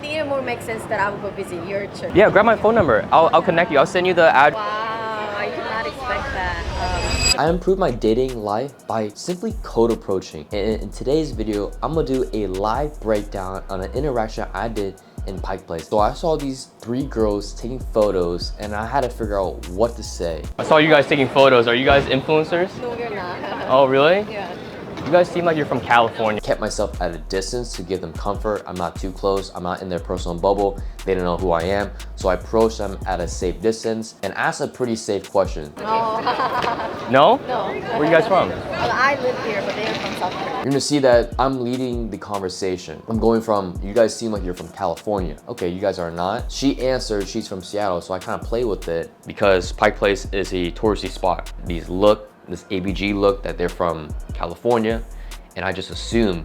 think it more makes sense that I will go visit your church. Yeah, grab my phone number. I'll connect you. I'll send you the ad. Wow, I did not expect that. I improved my dating life by simply cold approaching. And in today's video, I'm gonna do a live breakdown on an interaction I did in Pike Place. So I saw these 3 girls taking photos and I had to figure out what to say. I saw you guys taking photos. Are you guys influencers? No, you're not. Oh, really? Yeah. You guys seem like you're from California. Kept myself at a distance to give them comfort. I'm not too close. I'm not in their personal bubble. They don't know who I am. So I approached them at a safe distance and asked a pretty safe question. Oh. No? No. Where are you guys from? Well, I live here, but they are from South Korea. You're gonna see that I'm leading the conversation. I'm going from, you guys seem like you're from California. Okay, you guys are not. She answered she's from Seattle, so I kind of play with it. Because Pike Place is a touristy spot. This ABG look that they're from California, and I just assumed,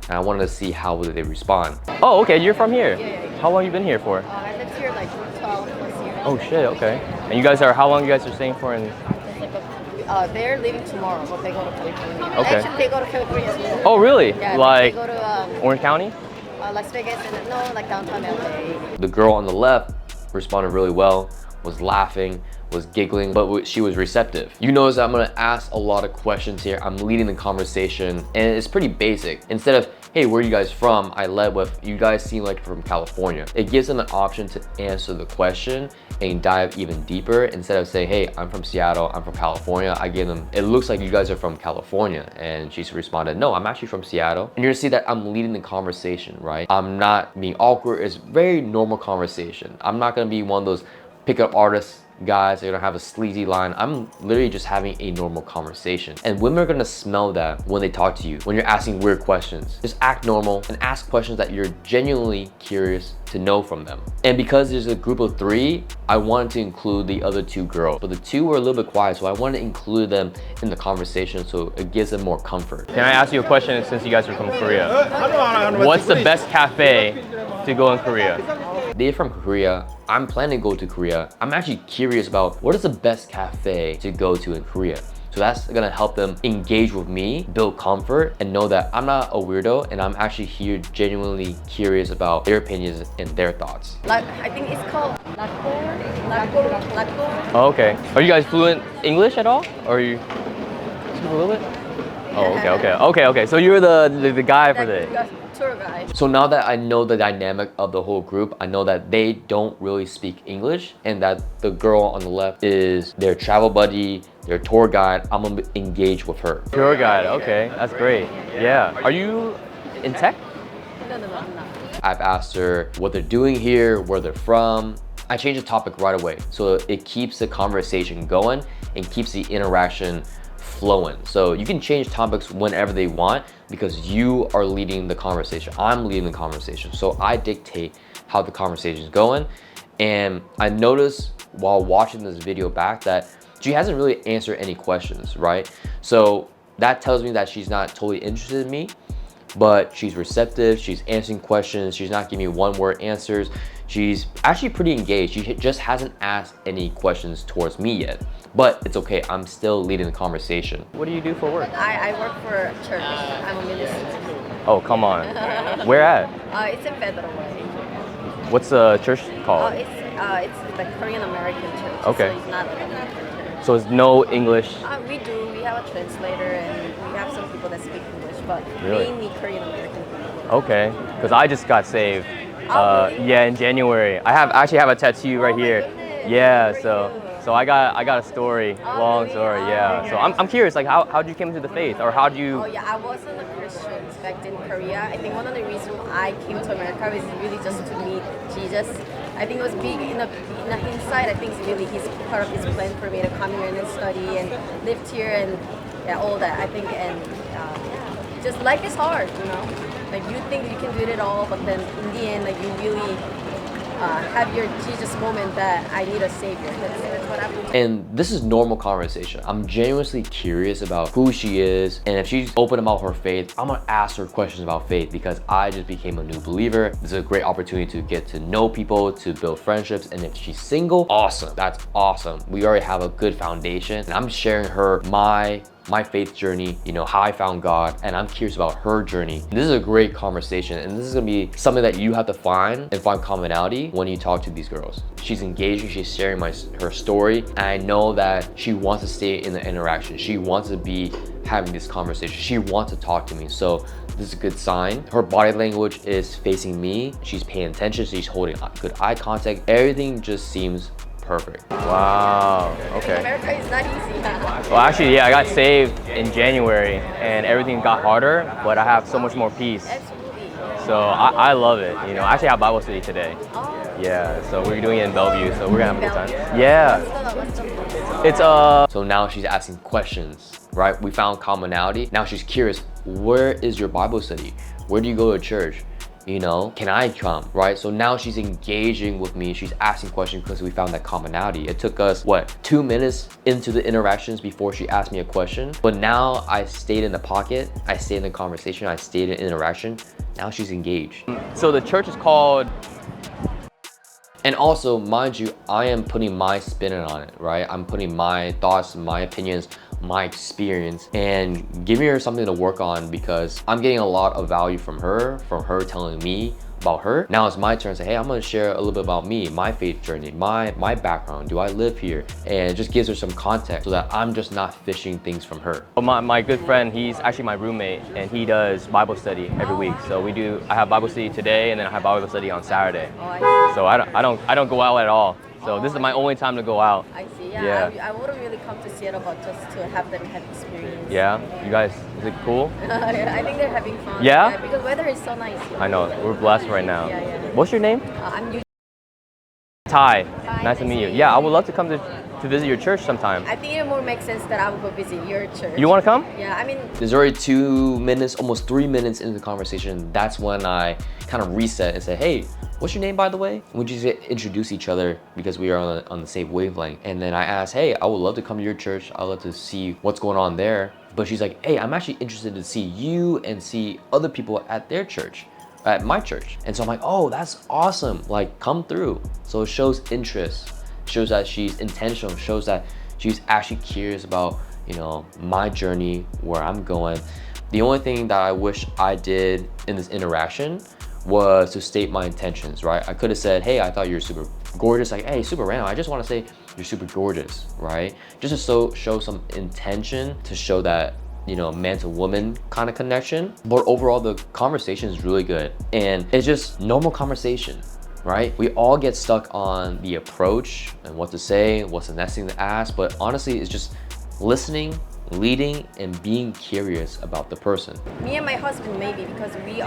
and I wanted to see how would they respond. Oh, okay, you're from here. Yeah. How long you been here for? I lived here like 12 plus years. Oh shit, okay. And you guys are, how long you guys are staying for in? It's like they're leaving tomorrow, but they go to California. Okay. Actually, they go to California as well. Oh really? Yeah, like they go to Orange County? Las Vegas and no, like downtown LA. The girl on the left responded really well, was laughing, was giggling, but she was receptive. You notice I'm gonna ask a lot of questions here. I'm leading the conversation and it's pretty basic. Instead of, hey, where are you guys from? I led with, you guys seem like you're from California. It gives them an option to answer the question and dive even deeper. Instead of saying, hey, I'm from Seattle, I'm from California, I give them, it looks like you guys are from California. And she responded, no, I'm actually from Seattle. And you're gonna see that I'm leading the conversation, right? I'm not being awkward. It's very normal conversation. I'm not gonna be one of those pickup artists guys, they're gonna have a sleazy line. I'm literally just having a normal conversation. And women are gonna smell that when they talk to you, when you're asking weird questions. Just act normal and ask questions that you're genuinely curious to know from them. And because there's a group of 3, I wanted to include the other 2 girls. But the 2 were a little bit quiet, so I wanted to include them in the conversation so it gives them more comfort. Can I ask you a question since you guys are from Korea? What's the best cafe to go in Korea? They're from Korea. I'm planning to go to Korea. I'm actually curious about what is the best cafe to go to in Korea. So that's gonna help them engage with me, build comfort, and know that I'm not a weirdo and I'm actually here genuinely curious about their opinions and their thoughts. Like, I think it's called Lakko. Oh, okay. Are you guys fluent English at all? Or are you speak a little bit? Oh, okay. So you're the guy for the Tour guide. So now that I know the dynamic of the whole group, I know that they don't really speak English and that the girl on the left is their travel buddy, their tour guide. I'm gonna engage with her. tour guide. Okay, that's great. Yeah. Are you in tech? No, I'm not. I've asked her what they're doing here, where they're from. I changed the topic right away. So it keeps the conversation going and keeps the interaction flowing. So you can change topics whenever they want because you are leading the conversation. I'm leading the conversation. So I dictate how the conversation is going. And I noticed while watching this video back that she hasn't really answered any questions, right? So that tells me that she's not totally interested in me, but she's receptive, she's answering questions, she's not giving me one-word answers. She's actually pretty engaged. She just hasn't asked any questions towards me yet. But it's okay, I'm still leading the conversation. What do you do for work? I work for a church. I'm a minister. Oh, come on. Where at? It's in Federal Way. What's the church called? It's the Korean American church. Okay. So it's not like American church. So it's no English? We do. We have a translator and we have some people that speak English, but Really? mainly Korean American people. Okay, because I just got saved. Really? Yeah, in January. I actually have a tattoo right here. Goodness. Yeah, Good so for you. so I got a story, long really? story. Oh, Yeah. okay. So I'm curious, like how did you came into the faith, or how do you? Oh yeah, I wasn't a Christian back in Korea. I think one of the reasons I came to America was really just to meet Jesus. I think it was big in the inside. I think it's really his part of his plan for me to come here and then study and live here and all that. I think just life is hard, you know. Like you think you can do it all, but then in the end, like you really have your Jesus moment that I need a savior. That's what I'm doing. And this is normal conversation. I'm genuinely curious about who she is. And if she's open about her faith, I'm gonna ask her questions about faith because I just became a new believer. This is a great opportunity to get to know people, to build friendships. And if she's single, awesome. That's awesome. We already have a good foundation. And I'm sharing her my my faith journey, you know, how I found God, and I'm curious about her journey. This is a great conversation, and this is gonna be something that you have to find commonality when you talk to these girls. She's engaging, she's sharing her story, and I know that she wants to stay in the interaction. She wants to be having this conversation. She wants to talk to me, so this is a good sign. Her body language is facing me. She's paying attention, she's holding good eye contact. Everything just seems perfect. Wow, okay. America is not easy. Well, actually, yeah, I got saved in January and everything got harder, but I have so much more peace. Absolutely. So I love it. You know, I actually have Bible study today. Oh. Yeah, so we're doing it in Bellevue, so we're gonna have a good time. Bellevue. Yeah, What's the it's So now she's asking questions, right? We found commonality. Now she's curious, where is your Bible study? Where do you go to church? You know, can I come, right? So now she's engaging with me. She's asking questions because we found that commonality. It took us, what, 2 minutes into the interactions before she asked me a question. But now I stayed in the pocket. I stayed in the conversation. I stayed in interaction. Now she's engaged. So the church is called... And also, mind you, I am putting my spin on it, right? I'm putting my thoughts, my opinions, my experience, and giving her something to work on because I'm getting a lot of value from her telling me about her. Now it's my turn to say, hey, I'm gonna share a little bit about me, my faith journey, my background. Do I live here? And it just gives her some context so that I'm just not fishing things from her. My good friend, he's actually my roommate, and he does Bible study every week. So I have Bible study today, and then I have Bible study on Saturday. Oh, I see. So I don't go out at all. So this is my only time to go out. I see. Yeah. I wouldn't really come to Seattle, but just to have them have experience. Yeah, you guys, is it cool? I think they're having fun. Yeah? Because weather is so nice. I know, we're blessed right now. Yeah. What's your name? I'm usually. Ty. Hi, Nice to meet you. Yeah, I would love to come to visit your church sometime. I think it more makes sense that I would go visit your church. You want to come? Yeah, I mean. There's already 2 minutes, almost 3 minutes into the conversation. That's when I kind of reset and say, hey, what's your name, by the way? We just introduce each other because we are on the same wavelength. And then I asked, hey, I would love to come to your church. I'd love to see what's going on there. But she's like, hey, I'm actually interested to see you and see other people at their church, at my church. And so I'm like, oh, that's awesome. Like, come through. So it shows interest, shows that she's intentional, shows that she's actually curious about, you know, my journey, where I'm going. The only thing that I wish I did in this interaction was to state my intentions, right? I could have said, hey, I thought you were super gorgeous. Like, hey, super random. I just want to say you're super gorgeous, right? Just to show some intention, to show that, you know, man to woman kind of connection. But overall, the conversation is really good. And it's just normal conversation, right? We all get stuck on the approach and what to say, what's the next thing to ask. But honestly, it's just listening, leading, and being curious about the person. Me and my husband maybe, because he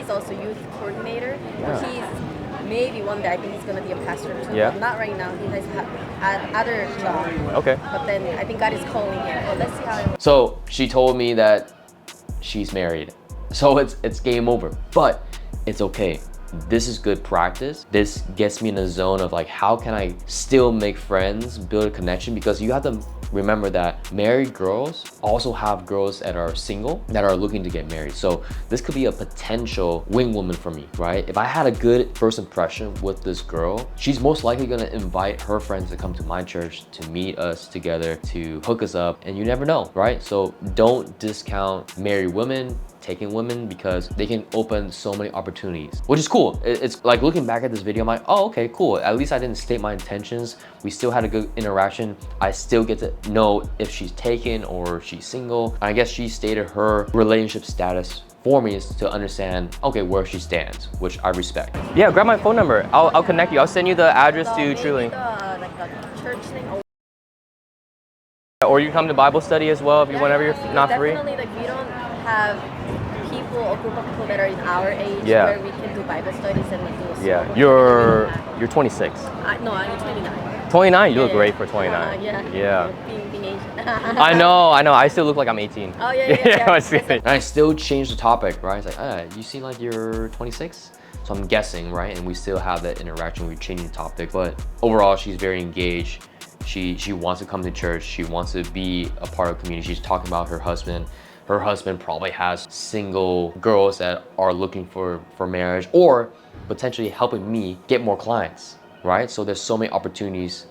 is also youth coordinator. Yeah. He's maybe one day I think he's gonna be a pastor too. Yeah. But not right now. He has other job. Okay. But then I think God is calling him. Well, let's see how it. So she told me that she's married. So it's game over, but it's okay. This is good practice. This gets me in a zone of like, how can I still make friends, build a connection? Because you have to remember that married girls also have girls that are single that are looking to get married. So this could be a potential wing woman for me, right? If I had a good first impression with this girl, she's most likely gonna invite her friends to come to my church to meet us together, to hook us up, and you never know, right? So don't discount married women, taking women, because they can open so many opportunities, which is cool. It's like looking back at this video, I'm like, oh, okay, cool. At least I didn't state my intentions. We still had a good interaction. I still get to know if she's taken or she's single. And I guess she stated her relationship status for me is to understand, okay, where she stands, which I respect. Yeah, grab my phone number. I'll connect you. I'll send you the address So to maybe Truly. like the church thing. Or you come to Bible study as well if you whenever you're not free. Definitely, like we don't have people or group of people that are in our age Yeah. where we can do Bible studies and like do a Yeah, small group. you're 26. No, I'm 29. 29? You look Yeah, great yeah. for 29. Yeah. Being Asian. I know. I still look like I'm 18. Oh yeah. I was kidding. And I still changed the topic, right? It's like, you seem like you're 26? So I'm guessing, right? And we still have that interaction, we're changing the topic. But overall, she's very engaged. She wants to come to church. She wants to be a part of the community. She's talking about her husband. Her husband probably has single girls that are looking for marriage, or potentially helping me get more clients, right? So there's so many opportunities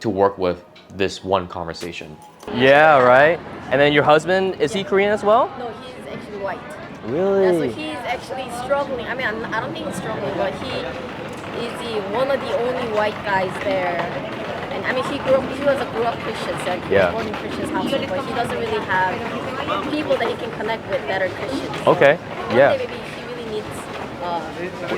to work with this one conversation. Yeah, right. And then your husband, is he Korean as well? No, he's actually white. Really? Yeah, so he's actually struggling. I mean, I don't think he's struggling, but he is one of the only white guys there. And I mean, he was a grew up Christian, so he was born in Christian household, but he doesn't really have people that he can connect with that are Christians. So Okay, one yeah. day maybe he really needs.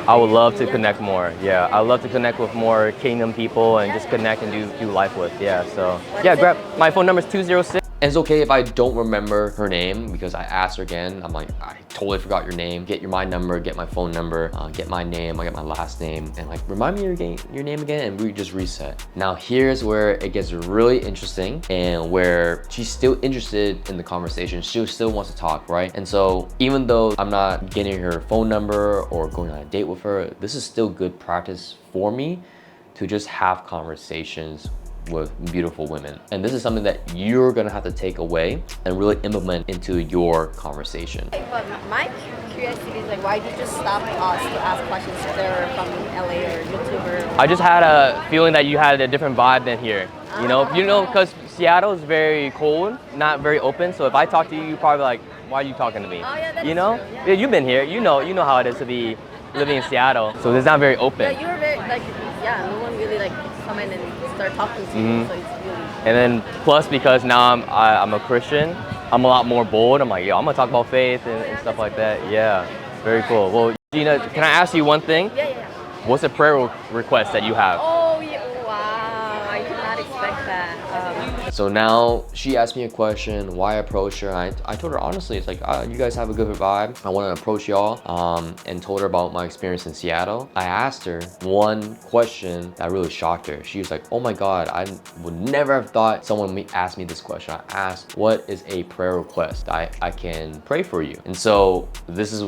I would love to connect more. Yeah, I love to connect with more kingdom people and just connect and do life with. Yeah, so yeah, grab my phone number is 206. And it's okay if I don't remember her name because I asked her again. I'm like, I totally forgot your name. Get my number, get my phone number, get my name, I get my last name, and like remind me your name again, and we just reset. Now here's where it gets really interesting and where she's still interested in the conversation. She still wants to talk, right? And so even though I'm not getting her phone number or going on a date with her, this is still good practice for me to just have conversations with beautiful women. And this is something that you're gonna have to take away and really implement into your conversation. But my curiosity is like, why did you just stop us to ask questions if they're from LA or YouTuber? I just had a feeling that you had a different vibe than here. You know, because Seattle is very cold, not very open. So if I talk to you, you're probably like, why are you talking to me? Oh, yeah, that's you know? true, yeah. Yeah, you've been here. You know how it is to be living in Seattle. So it's not very open. Yeah, you were very like, yeah, no one really like come in and start talking to you, so it's really. And then plus because now I'm a Christian, I'm a lot more bold. I'm like, yo, I'm gonna talk about faith and stuff like that. Yeah, very cool. Well, Gina, can I ask you one thing? Yeah. What's a prayer request that you have? Oh, yeah, wow, I did not expect that. So now she asked me a question, why approach her? I told her honestly, it's like, you guys have a good vibe. I want to approach y'all and told her about my experience in Seattle. I asked her one question that really shocked her. She was like, oh my God, I would never have thought someone would ask me this question. I asked, what is a prayer request I can pray for you? And so this is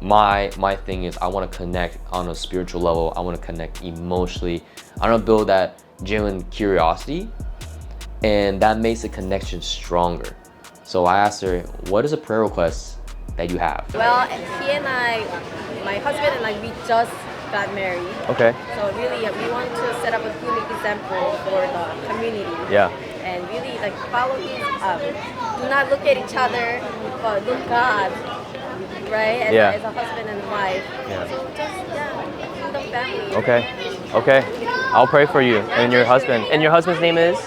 my thing is I want to connect on a spiritual level. I want to connect emotionally. I want to build that genuine curiosity, and that makes the connection stronger. So I asked her, what is a prayer request that you have? Well, he and I, my husband and I, we just got married. Okay. So really, we want to set up a good example for the community. Yeah. And really, like, follow his. Do not look at each other, but look God, right? As a husband and wife. Yeah. So just kingdom family. Okay. I'll pray for you and your husband. And your husband's name is?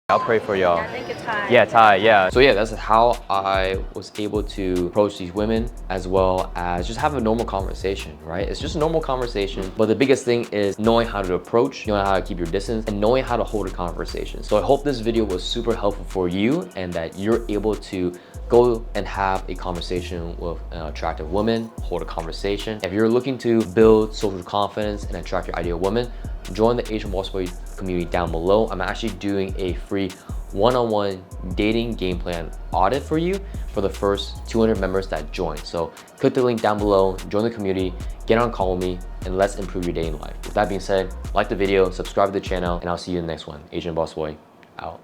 I'll pray for y'all. Yeah, thank you, Ty. Yeah, Ty, yeah. So yeah, that's how I was able to approach these women, as well as just have a normal conversation, right? It's just a normal conversation, but the biggest thing is knowing how to approach, knowing how to keep your distance, and knowing how to hold a conversation. So I hope this video was super helpful for you and that you're able to go and have a conversation with an attractive woman, hold a conversation. If you're looking to build social confidence and attract your ideal woman, join the Asian Boss Boy community down below. I'm actually doing a free one-on-one dating game plan audit for you for the first 200 members that join. So click the link down below, join the community, get on a call with me, and let's improve your dating life. With that being said, like the video, subscribe to the channel, and I'll see you in the next one. Asian Boss Boy, out.